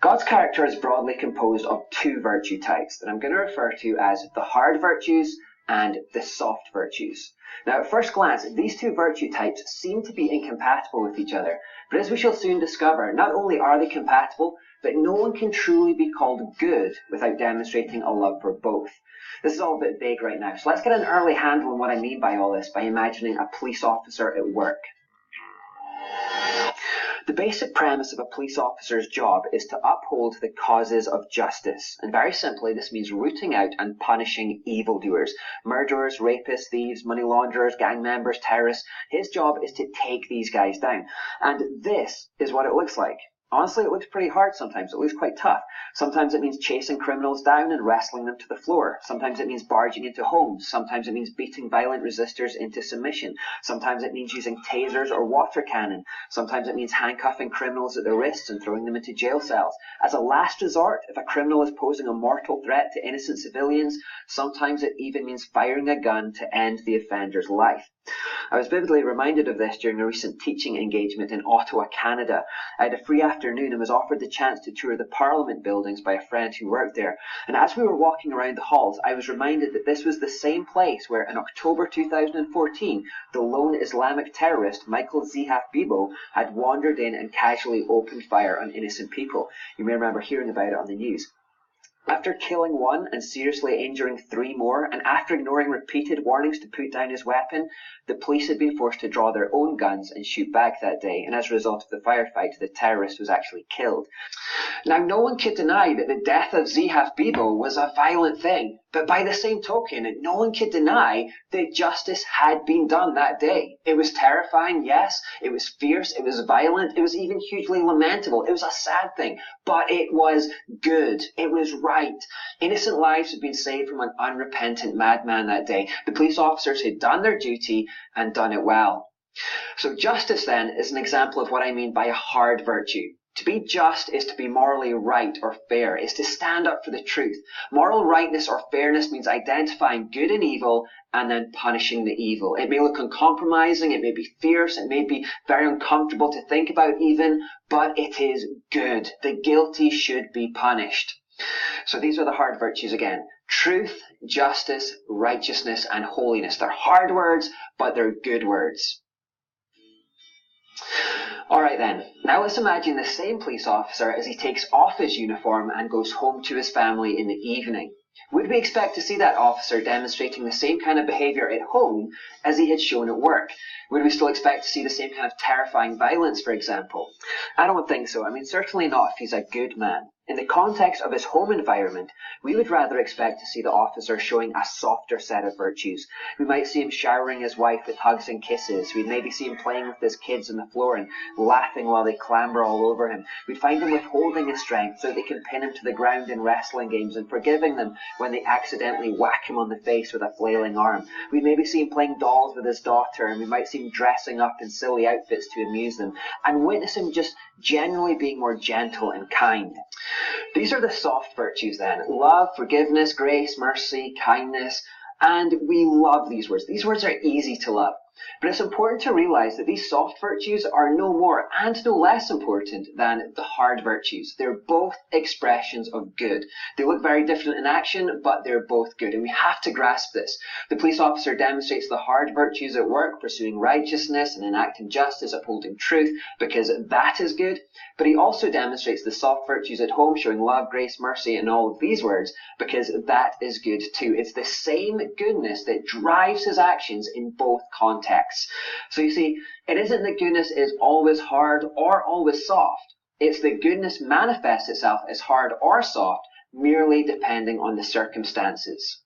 God's character is broadly composed of two virtue types that I'm going to refer to as the hard virtues and the soft virtues. Now, at first glance, these two virtue types seem to be incompatible with each other, but as we shall soon discover, not only are they compatible, but no one can truly be called good without demonstrating a love for both. This is all a bit vague right now, so let's get an early handle on what I mean by all this by imagining a police officer at work. The basic premise of a police officer's job is to uphold the causes of justice. And very simply, this means rooting out and punishing evildoers. Murderers, rapists, thieves, money launderers, gang members, terrorists. His job is to take these guys down. And this is what it looks like. Honestly, it looks pretty hard sometimes. It looks quite tough. Sometimes it means chasing criminals down and wrestling them to the floor. Sometimes it means barging into homes. Sometimes it means beating violent resistors into submission. Sometimes it means using tasers or water cannon. Sometimes it means handcuffing criminals at their wrists and throwing them into jail cells. As a last resort, if a criminal is posing a mortal threat to innocent civilians, sometimes it even means firing a gun to end the offender's life. I was vividly reminded of this during a recent teaching engagement in Ottawa, Canada. I had a free afternoon and was offered the chance to tour the Parliament buildings by a friend who worked there. And as we were walking around the halls, I was reminded that this was the same place where in October 2014, the lone Islamic terrorist Michael Zihaf Bibo had wandered in and casually opened fire on innocent people. You may remember hearing about it on the news. After killing one and seriously injuring three more, and after ignoring repeated warnings to put down his weapon, the police had been forced to draw their own guns and shoot back that day, and as a result of the firefight, the terrorist was actually killed. Now, no one could deny that the death of Zihaf Bibo was a violent thing, but by the same token, no one could deny that justice had been done that day. It was terrifying, yes, it was fierce, it was violent, it was even hugely lamentable, it was a sad thing, but it was good, it was right. Innocent lives had been saved from an unrepentant madman that day. The police officers had done their duty and done it well. So justice then is an example of what I mean by a hard virtue. To be just is to be morally right or fair, is to stand up for the truth. Moral rightness or fairness means identifying good and evil and then punishing the evil. It may look uncompromising, it may be fierce, it may be very uncomfortable to think about even, but it is good. The guilty should be punished. So these are the hard virtues again. Truth, justice, righteousness, and holiness. They're hard words, but they're good words. Alright then, now let's imagine the same police officer as he takes off his uniform and goes home to his family in the evening. Would we expect to see that officer demonstrating the same kind of behaviour at home as he had shown at work? Would we still expect to see the same kind of terrifying violence, for example? I don't think so. I mean, certainly not if he's a good man. In the context of his home environment, we would rather expect to see the officer showing a softer set of virtues. We might see him showering his wife with hugs and kisses. We'd maybe see him playing with his kids on the floor and laughing while they clamber all over him. We'd find him withholding his strength so that they can pin him to the ground in wrestling games and forgiving them when they accidentally whack him on the face with a flailing arm. We'd maybe see him playing dolls with his daughter, and we might see him dressing up in silly outfits to amuse them, and witness him just generally being more gentle and kind. These are the soft virtues then. Love, forgiveness, grace, mercy, kindness. And we love these words. These words are easy to love. But it's important to realize that these soft virtues are no more and no less important than the hard virtues. They're both expressions of good. They look very different in action, but they're both good. And we have to grasp this. The police officer demonstrates the hard virtues at work, pursuing righteousness and enacting justice, upholding truth, because that is good. But he also demonstrates the soft virtues at home, showing love, grace, mercy, and all of these words, because that is good too. It's the same goodness that drives his actions in both contexts. So you see, it isn't that goodness is always hard or always soft. It's that goodness manifests itself as hard or soft, merely depending on the circumstances.